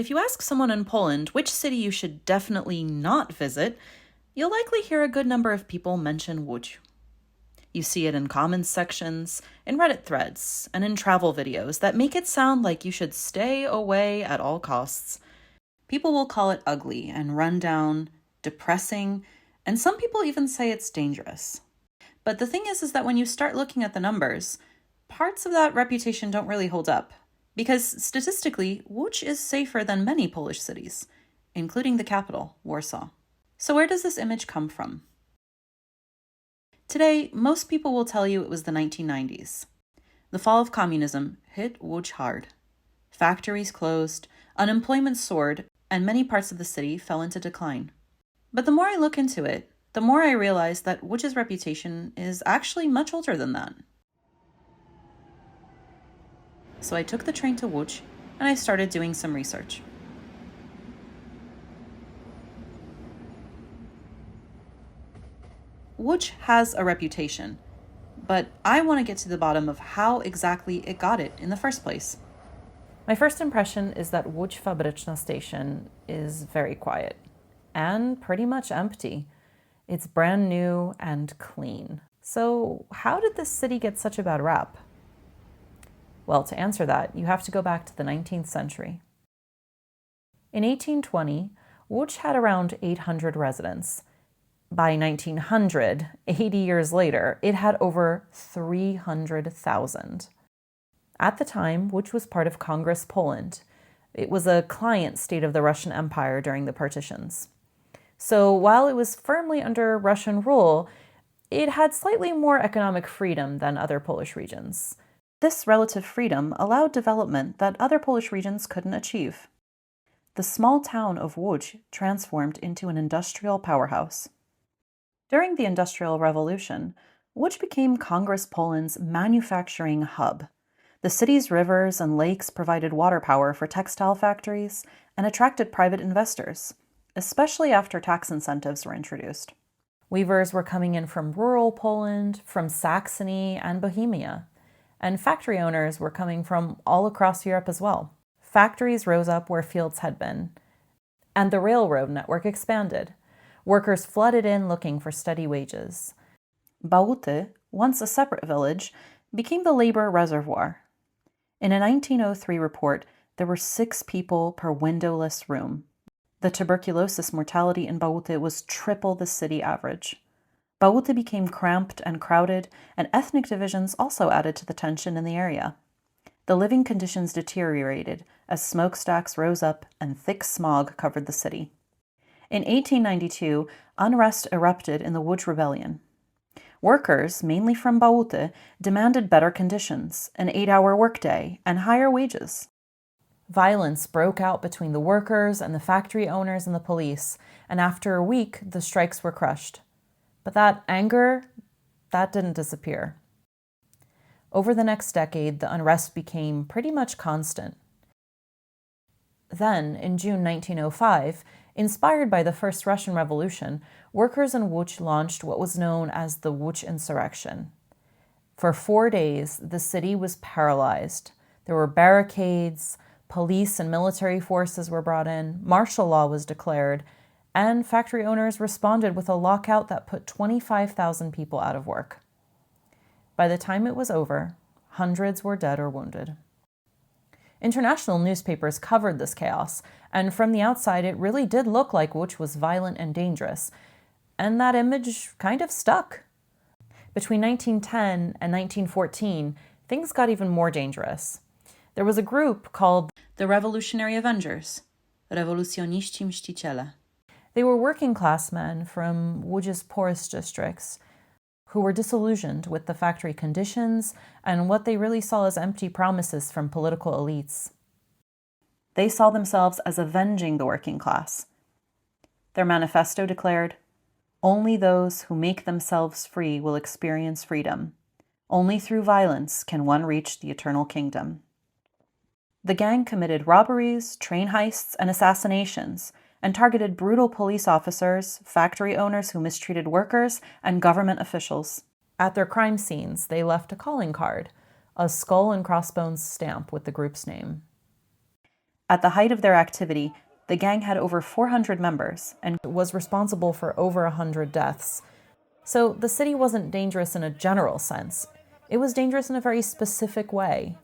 If you ask someone in Poland which city you should definitely not visit, you'll likely hear a good number of people mention Łódź. You see it in comments sections, in Reddit threads, and in travel videos that make it sound like you should stay away at all costs. People will call it ugly and run down, depressing, and some people even say it's dangerous. But the thing is that when you start looking at the numbers, parts of that reputation don't really hold up. Because statistically, Łódź is safer than many Polish cities, including the capital, Warsaw. So where does this image come from? Today, most people will tell you it was the 1990s. The fall of communism hit Łódź hard. Factories closed, unemployment soared, and many parts of the city fell into decline. But the more I look into it, the more I realize that Łódź's reputation is actually much older than that. So I took the train to Łódź, and I started doing some research. Łódź has a reputation, but I want to get to the bottom of how exactly it got it in the first place. My first impression is that Łódź Fabryczna station is very quiet and pretty much empty. It's brand new and clean. So how did this city get such a bad rap? Well, to answer that, you have to go back to the 19th century. In 1820, Łódź had around 800 residents. By 1900, 80 years later, it had over 300,000. At the time, Łódź was part of Congress Poland. It was a client state of the Russian Empire during the partitions. So while it was firmly under Russian rule, it had slightly more economic freedom than other Polish regions. This relative freedom allowed development that other Polish regions couldn't achieve. The small town of Łódź transformed into an industrial powerhouse. During the Industrial Revolution, Łódź became Congress Poland's manufacturing hub. The city's rivers and lakes provided water power for textile factories and attracted private investors, especially after tax incentives were introduced. Weavers were coming in from rural Poland, from Saxony and Bohemia, and factory owners were coming from all across Europe as well. Factories rose up where fields had been, and the railroad network expanded. Workers flooded in looking for steady wages. Bałuty, once a separate village, became the labor reservoir. In a 1903 report, there were 6 people per windowless room. The tuberculosis mortality in Bałuty was triple the city average. Bałuty became cramped and crowded, and ethnic divisions also added to the tension in the area. The living conditions deteriorated as smokestacks rose up and thick smog covered the city. In 1892, unrest erupted in the Łódź Rebellion. Workers, mainly from Bałuty, demanded better conditions, an 8-hour workday, and higher wages. Violence broke out between the workers and the factory owners and the police, and after a week, the strikes were crushed. But that anger, that didn't disappear. Over the next decade, the unrest became pretty much constant. Then, in June 1905, inspired by the First Russian Revolution, workers in Łódź launched what was known as the Łódź Insurrection. For 4 days, the city was paralyzed. There were barricades, police and military forces were brought in, martial law was declared, and factory owners responded with a lockout that put 25,000 people out of work. By the time it was over, hundreds were dead or wounded. International newspapers covered this chaos, and from the outside it really did look like Łódź was violent and dangerous, and that image kind of stuck. Between 1910 and 1914, things got even more dangerous. There was a group called the Revolutionary Avengers, Rewolucjoniści-Myślicieli. They were working-class men from Łódź's poorest districts who were disillusioned with the factory conditions and what they really saw as empty promises from political elites. They saw themselves as avenging the working class. Their manifesto declared, "Only those who make themselves free will experience freedom. Only through violence can one reach the eternal kingdom." The gang committed robberies, train heists, and assassinations, and targeted brutal police officers, factory owners who mistreated workers, and government officials. At their crime scenes, they left a calling card, a skull and crossbones stamp with the group's name. At the height of their activity, the gang had over 400 members and was responsible for over 100 deaths. So the city wasn't dangerous in a general sense. It was dangerous in a very specific way.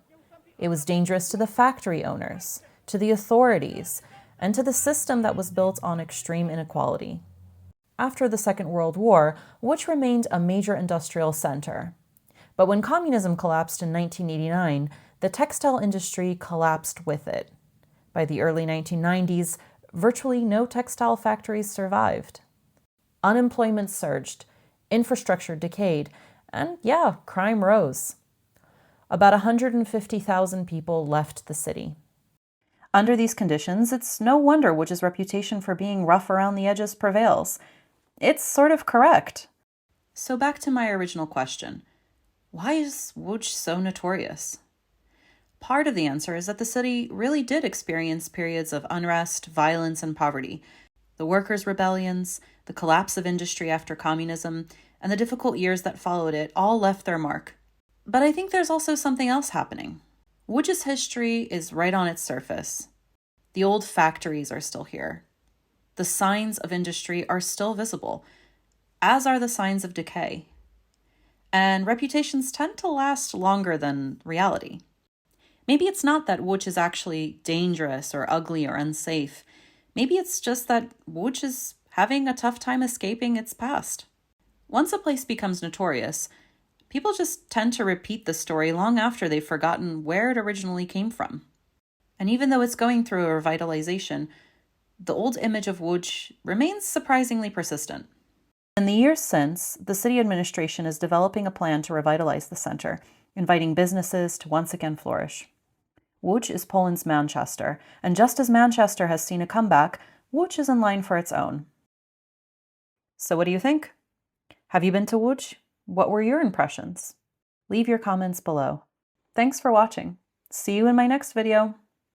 It was dangerous to the factory owners, to the authorities, and to the system that was built on extreme inequality. After the Second World War, Łódź remained a major industrial center. But when communism collapsed in 1989, the textile industry collapsed with it. By the early 1990s, virtually no textile factories survived. Unemployment surged, infrastructure decayed, and crime rose. About 150,000 people left the city. Under these conditions, it's no wonder Łódź's reputation for being rough around the edges prevails. It's sort of correct. So back to my original question. Why is Łódź so notorious? Part of the answer is that the city really did experience periods of unrest, violence, and poverty. The workers' rebellions, the collapse of industry after communism, and the difficult years that followed it all left their mark. But I think there's also something else happening. Łódź's history is right on its surface. The old factories are still here. The signs of industry are still visible, as are the signs of decay. And reputations tend to last longer than reality. Maybe it's not that Łódź is actually dangerous or ugly or unsafe. Maybe it's just that Łódź is having a tough time escaping its past. Once a place becomes notorious, people just tend to repeat the story long after they've forgotten where it originally came from. And even though it's going through a revitalization, the old image of Łódź remains surprisingly persistent. In the years since, the city administration is developing a plan to revitalize the center, inviting businesses to once again flourish. Łódź is Poland's Manchester, and just as Manchester has seen a comeback, Łódź is in line for its own. So what do you think? Have you been to Łódź? What were your impressions? Leave your comments below. Thanks for watching. See you in my next video.